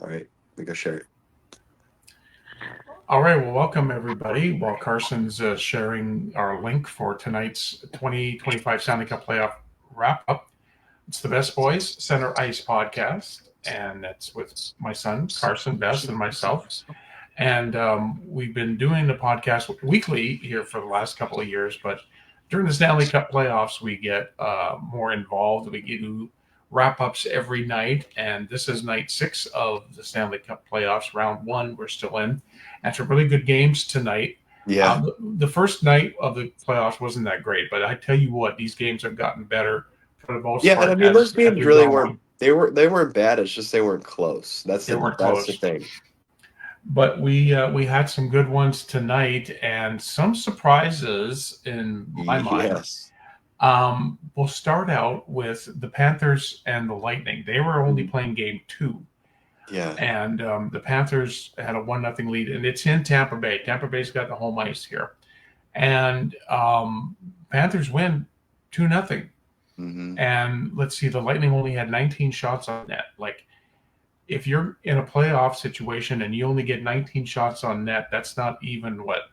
All right, we go share it. All right, well, welcome everybody. While Carson's sharing our link for tonight's 2025 Stanley Cup Playoff wrap up, it's the Best Boys Center Ice podcast, and that's with my son, Carson, Besse, and myself. And we've been doing the podcast weekly here for the last couple of years, but during the Stanley Cup playoffs, we get more involved. We do wrap ups every night, and this is night 6 of the Stanley Cup playoffs. Round 1, we're still in. And some really good games tonight. Yeah, The first night of the playoffs wasn't that great, but I tell you what, these games have gotten better for the most yeah, and I part mean those as games we've really gone weren't. on. They weren't bad. It's just they weren't close. They weren't That's the close. thing. But we had some good ones tonight and some surprises in my mind. Yes. We'll start out with the Panthers and the Lightning. They were only Mhm. playing game 2, Yeah. and the Panthers had a 1-0 lead, and it's in Tampa Bay. Tampa Bay's got the home ice here, and Panthers win 2-0. Hmm. And let's see, the Lightning only had 19 shots on net. Like, if you're in a playoff situation and you only get 19 shots on net, that's not even what,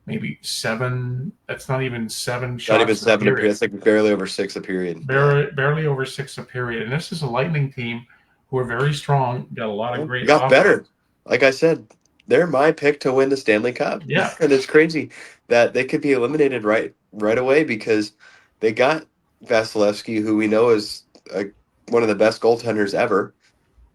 maybe seven. That's not even seven Not even shots in a seven a period. period. It's like barely over six a period. Yeah. Barely over 6 a period. And this is a Lightning team who are very strong, got a lot of Well, great got offense. better. Like I said, they're my pick to win the Stanley Cup, Yeah. and it's crazy that they could be eliminated right away because they got Vasilevsky, who we know is one of the best goaltenders ever.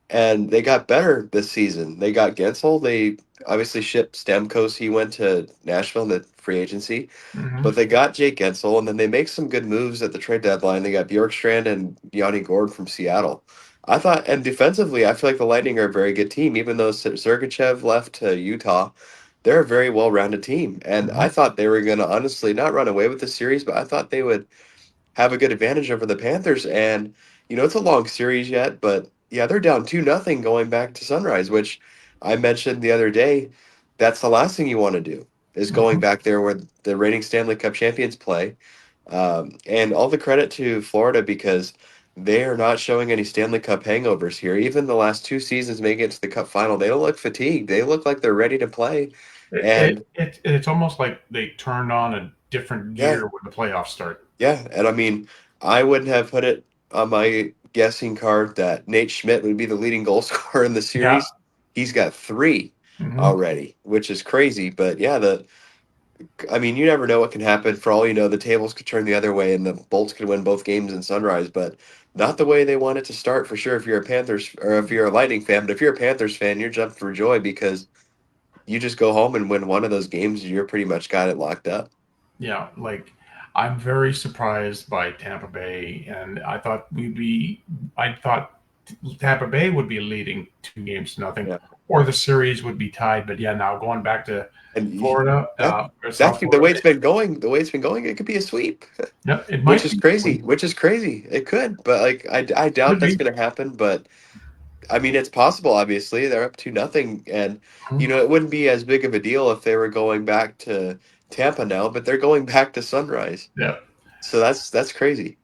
And they got better this season. They got Gensel. They obviously shipped Stamkos. He went to Nashville in the free agency. Hmm. But they got Jake Gensel, and then they make some good moves at the trade deadline. They got Bjorkstrand and Yanni Gord from Seattle. I thought, and defensively, I feel like the Lightning are a very good team. Even though Sergachev left to Utah, they're a very well-rounded team. And Hmm. I thought they were going to honestly not run away with the series, but I thought they would have a good advantage over the Panthers. And it's a long series yet, but yeah, they're down 2-0 going back to Sunrise, which I mentioned the other day. That's the last thing you want to do is going Hmm. back there where the reigning Stanley Cup champions play. And all the credit to Florida because they are not showing any Stanley Cup hangovers here. Even the last 2 seasons making it to the Cup final, they don't look fatigued. They look like they're ready to play. And It's almost like they turned on a different yeah, gear when the playoffs start. yeah, and I mean, I wouldn't have put it on my guessing card that Nate Schmidt would be the leading goal scorer in the Yeah. series. He's got three Hmm. already, which is crazy. But yeah, I mean, you never know what can happen. For all you know, the tables could turn the other way, and the Bolts could win both games in Sunrise. But not the way they want it to start for sure. If you're a Panthers or if you're a Lightning fan, but if you're a Panthers fan, you're jumping for joy because you just go home and win one of those games, you're pretty much got it locked up. Yeah, like, I'm very surprised by Tampa Bay, and I thought Tampa Bay would be leading 2 games to nothing, Yeah. or the series would be tied. But yeah, now going back to And Florida, that or that's South the way Florida, it's been going. The way it's been going, it could be a sweep, yeah, it which might is be. crazy. Which is crazy. It could, but like I doubt Could that's be. going to happen. But I mean, it's possible. Obviously, they're up to nothing, and Mhm. it wouldn't be as big of a deal if they were going back to Tampa now. But they're going back to Sunrise, Yeah. so that's crazy.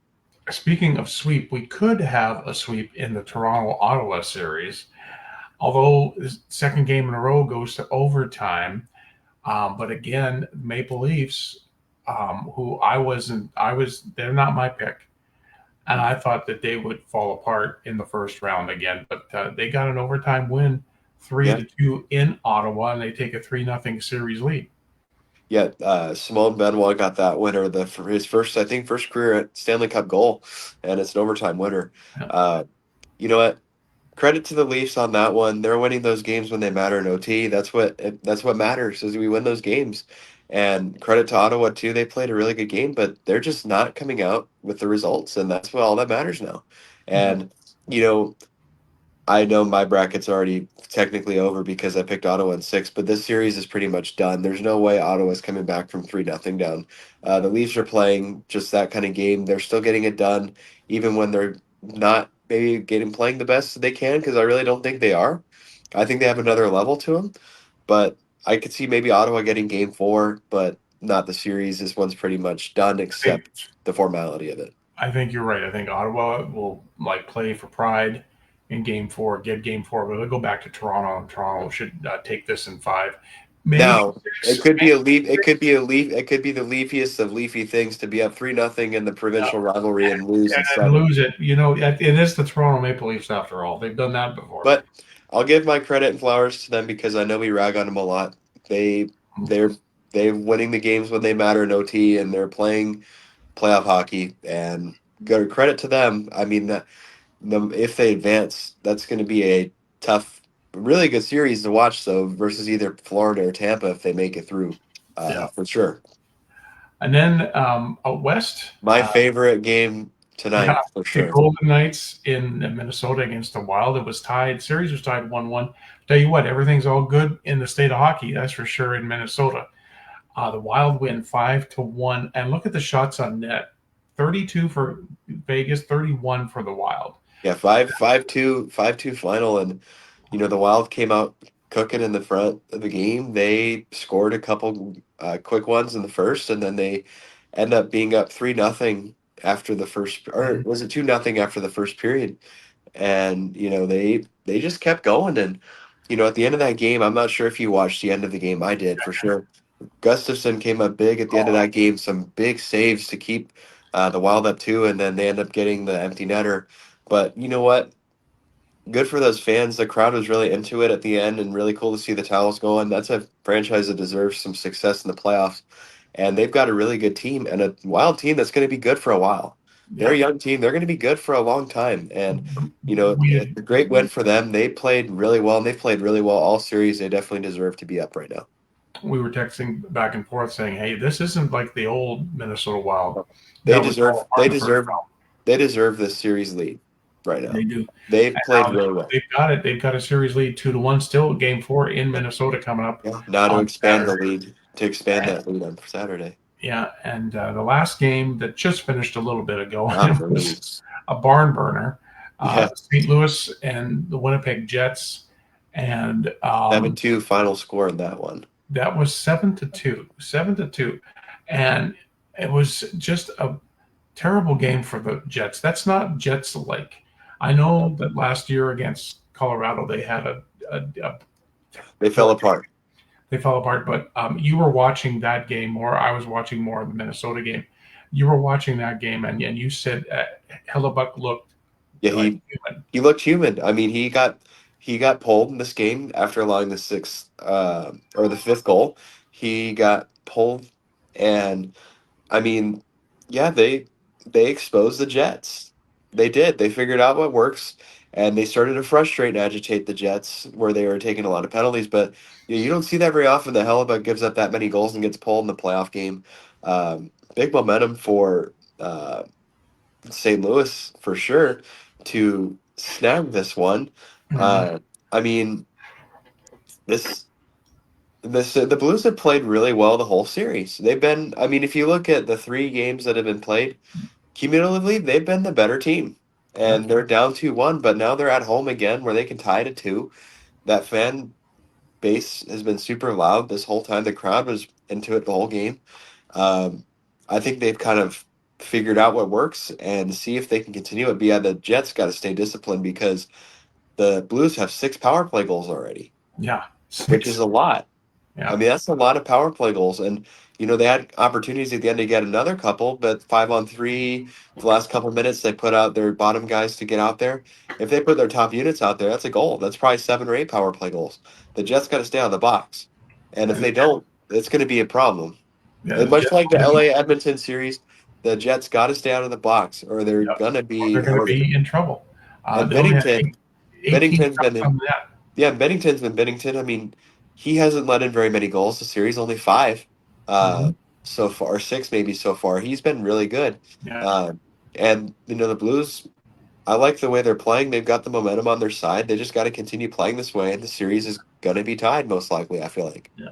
Speaking of sweep, we could have a sweep in the Toronto Ottawa series, although the second game in a row goes to overtime. But again, Maple Leafs, who they're not my pick. And I thought that they would fall apart in the first round again, but they got an overtime win, three Yeah. to two in Ottawa, and they take a 3-0 series lead. Yeah, Simone Benoit got that winner for his first, I think, first career Stanley Cup goal, and it's an overtime winner. Yeah. Uh, you know what? Credit to the Leafs on that one. They're winning those games when they matter in OT. That's what matters is we win those games. And credit to Ottawa too. They played a really good game, but they're just not coming out with the results, and that's what all that matters now. Yeah. And you know, I know my bracket's already technically over because I picked Ottawa in 6, but this series is pretty much done. There's no way Ottawa's coming back from 3-0 down. The Leafs are playing just that kind of game. They're still getting it done, even when they're not maybe getting playing the best they can, because I really don't think they are. I think they have another level to them, but I could see maybe Ottawa getting game 4, but not the series. This one's pretty much done, I think except the formality of it. I think you're right. I think Ottawa will like play for pride, in Game 4, get Game 4, but they'll go back to Toronto, and Toronto should take this in 5. Maybe Now, it 6. could be Maybe a leaf. It 6. could be a leaf. It could be the leafiest of leafy things to be up 3-0 in the Yeah. provincial rivalry and lose in And 7. lose it. It is the Toronto Maple Leafs after all. They've done that before. But I'll give my credit and flowers to them because I know we rag on them a lot. They're winning the games when they matter in OT, and they're playing playoff hockey. And good credit to them. I mean, if they advance, that's going to be a tough, really good series to watch. So versus either Florida or Tampa, if they make it through, Yeah. for sure. And then out west, My favorite game yeah, tonight, for the sure. Golden Knights in Minnesota against the Wild. It was tied. Series was tied 1-1. Tell you what, everything's all good in the state of hockey. That's for sure in Minnesota. The Wild win 5-1, and look at the shots on net: 32 for Vegas, 31 for the Wild. Yeah, 5-2 final, and the Wild came out cooking in the front of the game. They scored a couple quick ones in the first, and then they end up being up 3-0 after the first, or was it 2-0 after the first period? And they just kept going, and at the end of that game, I'm not sure if you watched the end of the game. I did for sure. Gustafson came up big at the end of that game, some big saves to keep the Wild up 2, and then they end up getting the empty netter. But you know what? Good for those fans. The crowd was really into it at the end, and really cool to see the towels going. That's a franchise that deserves some success in the playoffs, and they've got a really good team and a Wild team that's going to be good for a while. They're a Yeah, young team. They're going to be good for a long time, and we it's had, a great win for them. They played really well, and they played really well all series. They definitely deserve to be up right now. we were texting back and forth saying, "Hey, this isn't like the old Minnesota Wild They that was deserve. all apart They in the first deserve. round." They deserve this series lead right now. They do. They've And played now really well. they've got it. They've got a series lead 2-1 still. Game 4 in Minnesota coming up Yeah. Now to on expand the Saturday. lead, that lead on Saturday. Yeah, and the last game that just finished a little bit ago Golly. was a barn burner. Yeah, St. Louis and the Winnipeg Jets, and 7-2 final score in that one. that was 7-2, 7-2, and it was just a terrible game for the Jets. That's not Jets like. I know that last year against Colorado they had a They fell apart. they fell apart. But you were watching that game, or I was watching more of the Minnesota game. You were watching that game, and you said Hellebuck looked Yeah, like he human. he looked human. I mean, he got pulled in this game after allowing the sixth or the fifth goal. He got pulled, and I mean, yeah, they exposed the Jets. They did. They figured out what works, and they started to frustrate and agitate the Jets where they were taking a lot of penalties. But you don't see that very often. The Hellebuck gives up that many goals and gets pulled in the playoff game. Big momentum for St. Louis for sure to snag this one. Mhm. Uh, I mean, this the Blues have played really well the whole series. They've been. I mean, if you look at the 3 games that have been played cumulatively, they've been the better team, Yeah, and they're down 2-1, but now they're at home again where they can tie to 2. That fan base has been super loud this whole time. The crowd was into it the whole game. Um, I think they've kind of figured out what works and see if they can continue it. But yeah, the Jets got to stay disciplined because the Blues have 6 power play goals already, yeah, which is 6. a lot. I Yeah, mean, that's a lot of power play goals. And, they had opportunities at the end to get another couple, but 5-on-3, the last couple minutes, they put out their bottom guys to get out there. If they put their top units out there, that's a goal. That's probably 7 or 8 power play goals. The Jets got to stay out of the box. And if yeah, they don't, it's going to be a problem. yeah. And The much Jets like the are gonna be, LA Edmonton series, the Jets got to stay out of the box or they're yeah, going to or they're be going to out of it. be in trouble. And They only had eighteen Bennington's shots been on net. yeah, Bennington's been Bennington. I mean, he hasn't let in very many goals this series, only 5 Mm-hmm. so far, 6 maybe so far. He's been really good. Yeah, Uh, and the Blues, I like the way they're playing. They've got the momentum on their side. They just got to continue playing this way, and the series is going to be tied most likely, I feel like. yeah.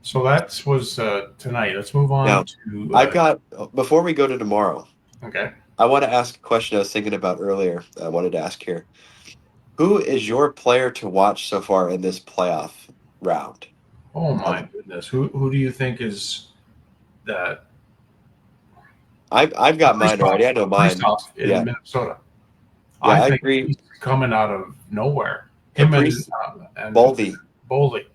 So that was tonight. Let's move on Now, to I've got before we go to tomorrow, okay. I want to ask a question I was thinking about earlier. I wanted to ask here. Who is your player to watch so far in this playoff round? Oh Um, my goodness, who do you think is that I've got mine already. I know mine. Christoph in Yeah, Minnesota? Yeah, I I think agree. he's coming out of nowhere. Him Caprice, and Boldy. Bowley,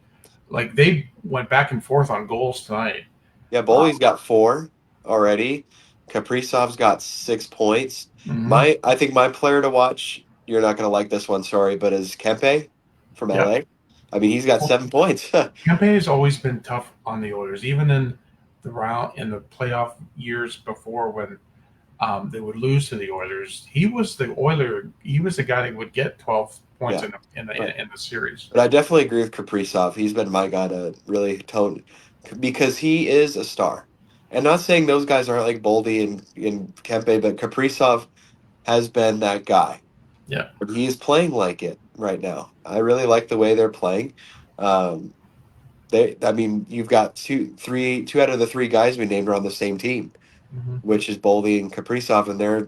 like they went back and forth on goals tonight. Yeah, Uh, Boldy's got 4 already. Kaprizov's got 6 points. mhm. I think my player to watch, you're not going to like this one, sorry, but is Kempe from Yeah, LA. I mean, he's got 7 points. Kempe has always been tough on the Oilers, even in the playoff years before when they would lose to the Oilers. He was the Oiler. He was the guy that would get 12 points Yeah. But in the series. but I definitely agree with Kaprizov. He's been my guy to really tone because he is a star. And not saying those guys aren't like Boldy and Kempe, but Kaprizov has been that guy. Yeah. He's playing like it right now. I really like the way they're playing. Um, I mean, you've got two out of the 3 guys we named are on the same team, Hmm. which is Boldy and Kaprizov, and they're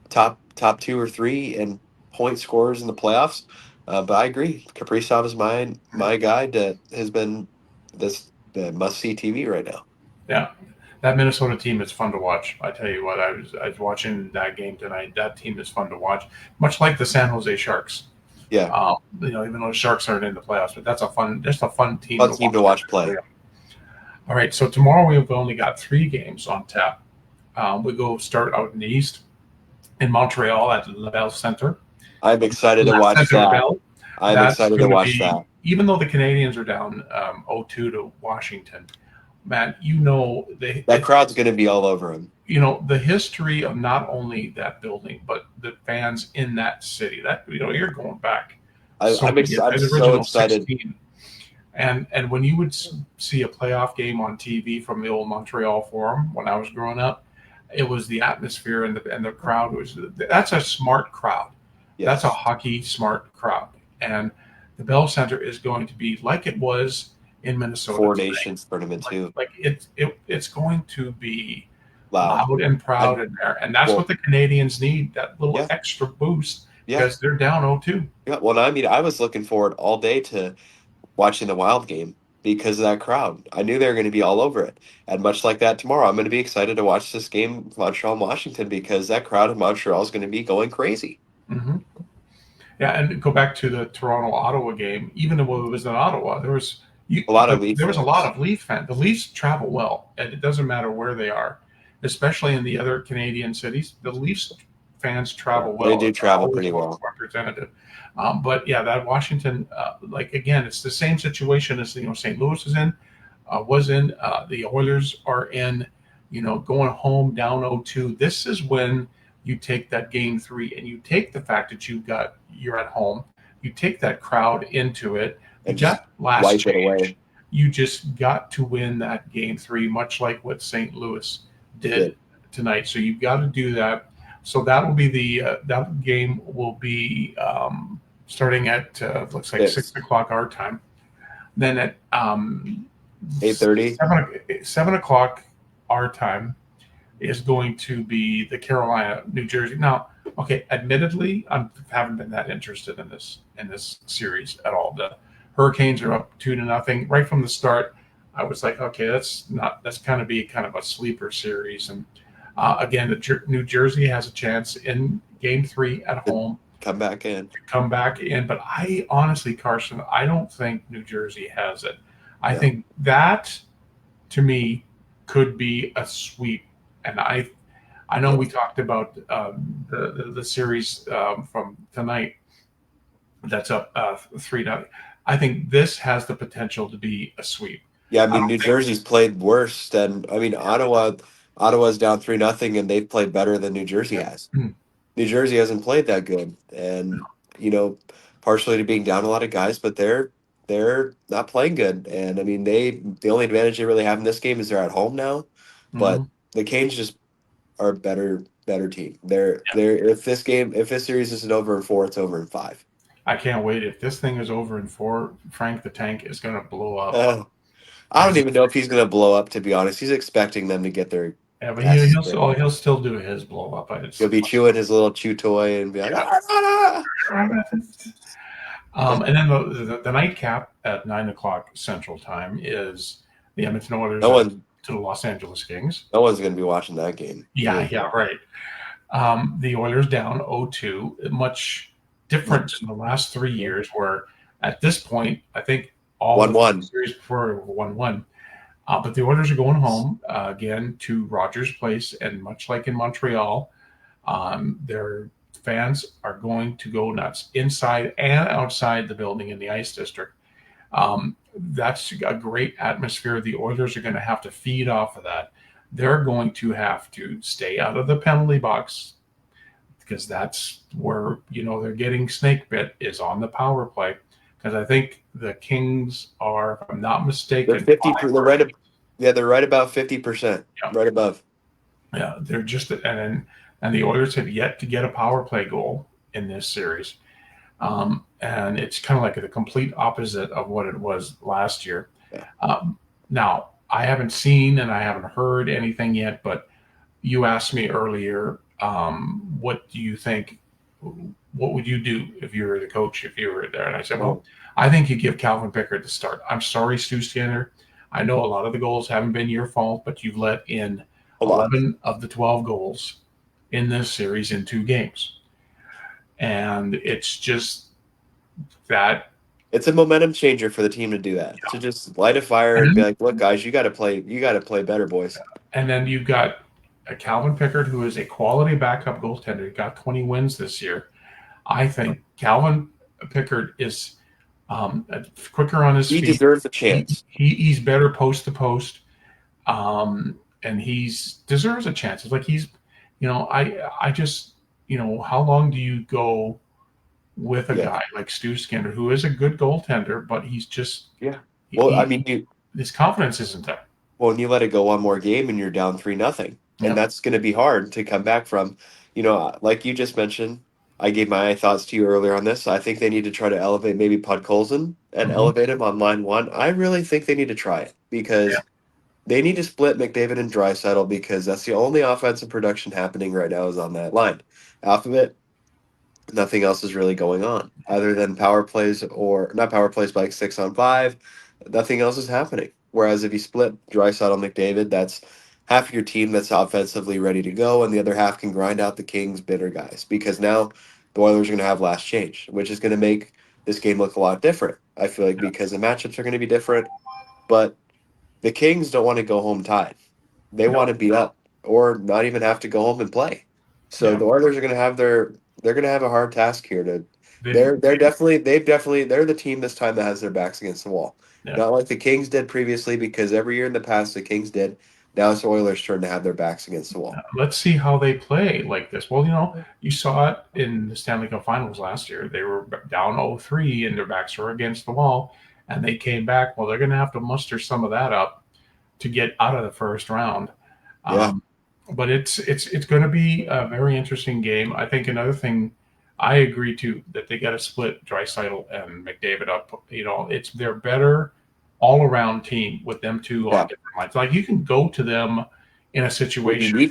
top 2 or 3 and point scorers in the playoffs. But I agree, Kaprizov is my guy that has been the must see TV right now. Yeah. That Minnesota team is fun to watch. I tell you what, I was watching that game tonight. That team is fun to watch, much like the San Jose Sharks. Yeah, Even though the Sharks aren't in the playoffs, but just a fun team fun to team to watch. watch play. All right, so tomorrow we've only got 3 games on tap. We go start out in the East in Montreal at the Bell Center. I'm excited to La watch Center that. Bell. I'm That's excited to going to watch be, that. even though the Canadians are down 0-2 to Washington, man, That crowd's going to be all over him. the history of not only that building but the fans in that city. That you're going back so I'm many years, I'm the so original excited. 16. And when you would see a playoff game on TV from the old Montreal Forum when I was growing up, it was the atmosphere and the crowd that's a smart crowd. That's a Yes, hockey smart crowd. And the Bell Center is going to be like it was in Minnesota 4 tonight. Nations tournament too. It's going to be Loud. loud and I proud in there. And that's what well, the Canadians need, that little yeah, extra boost yeah, because they're down 0-2. yeah. Well, I mean, I was looking forward all day to watching the Wild game because of that crowd. I knew they were going to be all over it. And much like that tomorrow, I'm going to be excited to watch this game, Montreal and Washington, because that crowd in Montreal is going to be going crazy. Mm-hmm. Yeah, and go back to the Toronto Ottawa game. Even though it was in Ottawa, A lot of Leaf there was a lot fans. of Leaf fans. The Leafs travel well, and it doesn't matter where they are, especially in the other Canadian cities. The Leafs fans Yeah, travel they well. do They're travel always pretty well well. represented. But yeah, that Washington, like again, it's the same situation as St. Louis is in, was in. The Oilers are in. Going home down 0-2. This is when you take that game 3 and you take the fact that you're at home. You take that crowd into it. You And just got last wipe it change. away. You just got to win that game 3, much like what St. Louis did Did. tonight. So you've got to do that. So that will be that game will be starting at looks like 6, 6 o'clock our time. Then at 8:30. 7 o'clock our time is going to be the Carolina, New Jersey. Now, okay, admittedly, I haven't been that interested in this series at all. The Hurricanes are up 2-0 right from the start. I was like, okay, that's kind of a sleeper series. And again, New Jersey has a chance in Game 3 at To home come back in. to come back in. But I honestly, Carson, I don't think New Jersey has it. I No. think that to me could be a sweep. And I know we Yes. talked about the series from tonight that's up 3-0. I think this has the potential to be a sweep. Yeah, I I mean, don't New think. Jersey's played worse than I mean, Ottawa's down 3-0, and they've played better than New Jersey has. New Jersey hasn't played that good, and you know, partially to being down a lot of guys, but they're not playing good. And I mean, the only advantage they really have in this game is they're at home now, but Mhm. the Canes just are a better team. Yeah, They're if this series isn't over in 4, it's over in 5. I can't wait. If this thing is over in 4, Frank the Tank is going to blow up. Uh, I don't even know if he's gonna blow up. To be honest, he's expecting them to get their Yeah, but asses kicked. he'll still do his blow up. He'll be chewing his little chew toy and be like, Yeah. "Ah, ah, ah." And then the nightcap at 9 o'clock Central Time is the Edmonton Oilers No one, to the Los Angeles Kings. no one's gonna be watching that game. Yeah, right. The Oilers down 0-2, much different than the last 3 years, where at this point, I think all the 1-1. series before were 1-1. But the Oilers are going home again to Rogers Place, and much like in Montreal, their fans are going to go nuts inside and outside the building in the ice district. That's a great atmosphere. The Oilers are going to have to feed off of that. They're going to have to stay out of the penalty box, because that's where they're getting snake bit, is on the power play. Because I think the Kings are, if I'm not They're mistaken, 50. They're right about 50%. yeah, Right above. yeah, they're just and the Oilers have yet to get a power play goal in this series. And it's kind of like the complete opposite of what it was last year. Yeah. Now, I haven't seen and I haven't heard anything yet, but you asked me earlier, what do you think? What would you do if you were the coach, if you were there? And I said, well, I think you give Calvin Pickard the start. I'm sorry, Stu Skinner. I know a lot of the goals haven't been your fault, but you've let in 11 of the 12 goals in this series in 2 games. And it's just that. It's a momentum changer for the team to do that. Yeah. To just light a fire and be like, look, guys, you got to play better, boys. And then you've got a Calvin Pickard, who is a quality backup goaltender. He got 20 wins this year. I think Calvin Pickard is quicker on his feet. He deserves a chance. He's better post to post, and he's deserves a chance. It's like he's, I just, how long do you go with a guy like Stu Skinner, who is a good goaltender, but he's just Well, his confidence isn't there. Well, and you let it go one more game and you're down 3-0. And that's going to be hard to come back from. Like you just mentioned, I gave my thoughts to you earlier on this. I think they need to try to elevate maybe Podkolzin and elevate him on line one. I really think they need to try it, because they need to split McDavid and Draisaitl, because that's the only offensive production happening right now is on that line. Off of it, nothing else is really going on other than power plays, or not power plays, but like 6-on-5. Nothing else is happening. Whereas if you split Draisaitl and McDavid, that's half of your team that's offensively ready to go, and the other half can grind out the Kings' bitter guys. Because now the Oilers are going to have last change, which is going to make this game look a lot different. I feel like, because the matchups are going to be different, but the Kings don't want to go home tied. They want to be up, or not even have to go home and play. So the Oilers are going to have they're going to have a hard task here. They're the team this time that has their backs against the wall. Yeah. Not like the Kings did previously, because every year in the past the Kings did. Now it's the Oilers' turn to have their backs against the wall. Let's see how they play like this. Well, you saw it in the Stanley Cup Finals last year. They were down 0-3 and their backs were against the wall, and they came back. Well, they're going to have to muster some of that up to get out of the first round. But it's going to be a very interesting game. I think another thing, I agree too, that they got to split Draisaitl and McDavid up. It's their better all-around team with them two on different lines. Like, you can go to them in a situation when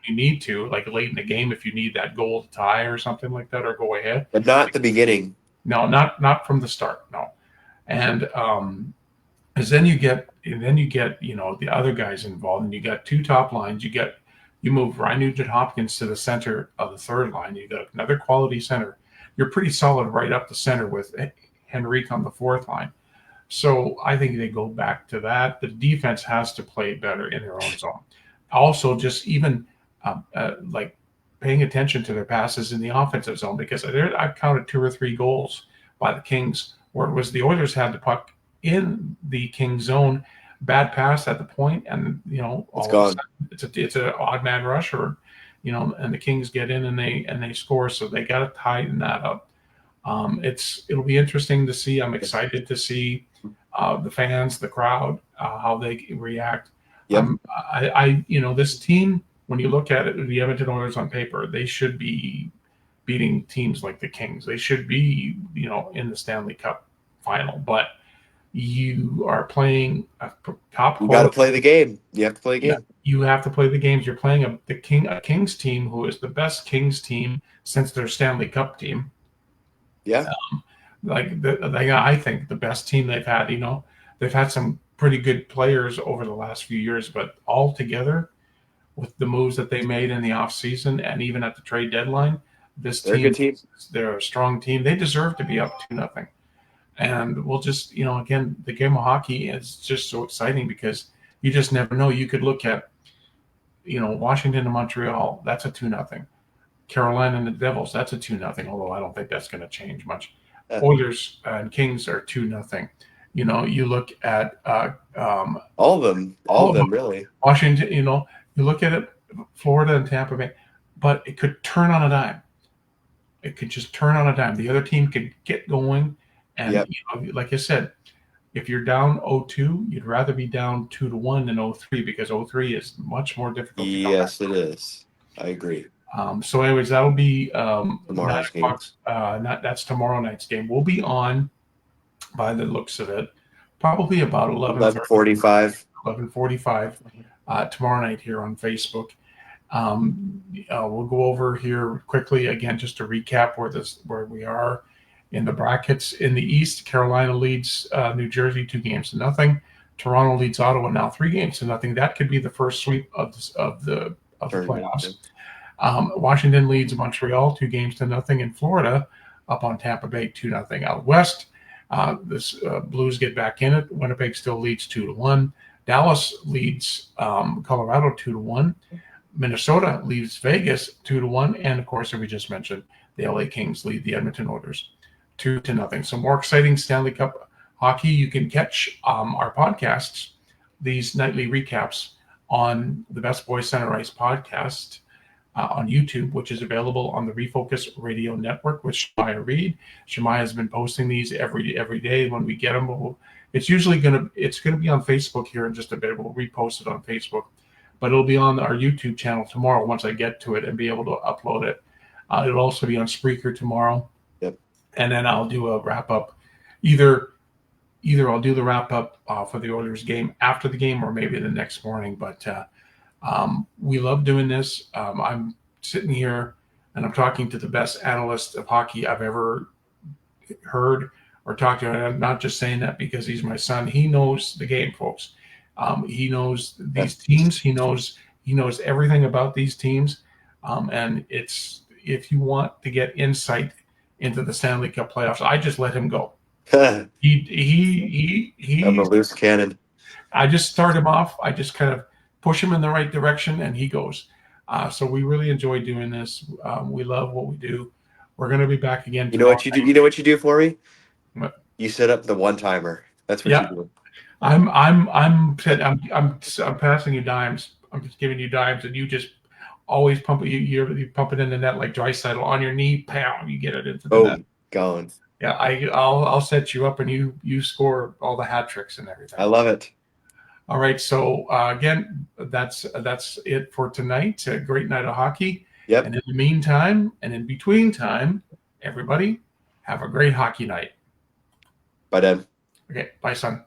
you need to, like late in the game, if you need that goal to tie or something like that, or go ahead. But not the beginning. No, not from the start. No, and because then you get the other guys involved, and you got 2 top lines. You move Ryan Nugent-Hopkins to the center of the third line. You got another quality center. You're pretty solid right up the center with Henrique on the fourth line. So I think they go back to that. The defense has to play better in their own zone. Also, just even like paying attention to their passes in the offensive zone, because I've counted 2 or 3 goals by the Kings where it was the Oilers had the puck in the Kings zone, bad pass at the point, and it's gone. It's an odd man rush, or and the Kings get in and they score. So they got to tighten that up. It'll be interesting to see. I'm excited to see the fans, the crowd, how they react. Yep. This team, when you look at it, the Edmonton Oilers on paper, they should be beating teams like the Kings. They should be, in the Stanley Cup final. But you are playing a top. You got to play the game. You have to play the game. Yeah, you have to play the games. You're playing a Kings team who is the best Kings team since their Stanley Cup team. Yeah. I think the best team they've had. They've had some pretty good players over the last few years, but all together, with the moves that they made in the offseason and even at the trade deadline. This They're a good team. they're a strong team. They deserve to be up 2-0. And we'll just, again, the game of hockey is just so exciting because you just never know. You could look at, Washington and Montreal, that's a 2-0. Carolina and the Devils, that's a 2-0, although I don't think that's going to change much. Oilers and Kings are 2-0. You look at all of them, really. Washington, you look at it, Florida and Tampa Bay, but it could turn on a dime. It could just turn on a dime. The other team could get going. And, like I said, if you're down 0-2, you'd rather be down 2-1 than 0-3 because 0-3 is much more difficult to come Yes, it is. I agree. So, anyways, that'll be tomorrow's game. That's tomorrow night's game. We'll be on, by the looks of it, probably about 11:45. 11:45 tomorrow night here on Facebook. We'll go over here quickly again just to recap where we are in the brackets. In the East, Carolina leads New Jersey 2-0. Toronto leads Ottawa now 3-0. That could be the first sweep of the playoffs. Washington leads Montreal 2-0, and Florida up on Tampa Bay 2-0. Out west, Blues get back in it. Winnipeg still leads 2-1. Dallas leads Colorado 2-1. Minnesota leads Vegas 2-1, and of course, as we just mentioned, the LA Kings lead the Edmonton Oilers 2-0. So more exciting Stanley Cup hockey. You can catch our podcasts, these nightly recaps, on the Best Boys Center Ice podcast on YouTube, which is available on the Refocus Radio Network with Shemaya Reed. Shemaya has been posting these every day when we get them. It's usually gonna be on Facebook here in just a bit. We'll repost it on Facebook, but it'll be on our YouTube channel tomorrow once I get to it and be able to upload it. It'll also be on Spreaker tomorrow. Yep. And then I'll do a wrap up. Either I'll do the wrap up for the Oilers game after the game, or maybe the next morning. But we love doing this. I'm sitting here and I'm talking to the best analyst of hockey I've ever heard or talked to. And I'm not just saying that because he's my son. He knows the game, folks. He knows these teams. He knows everything about these teams. And it's, if you want to get insight into the Stanley Cup playoffs, I just let him go. He I'm a loose cannon. I just start him off. I just kind of push him in the right direction, and he goes. So we really enjoy doing this. We love what we do. We're going to be back again. You know what you do? You know what you do for me? What? You set up the one timer. That's what you do. I'm passing you dimes. I'm just giving you dimes, and you just always pump it. You pump it in the net like Draisaitl on your knee. Pow! You get it into the net. Going. Yeah, I'll set you up, and you score all the hat tricks and everything. I love it. All right, so again, that's it for tonight. A great night of hockey. Yep. And in the meantime, and in between time, everybody have a great hockey night. Bye, Dad. Okay, bye, son.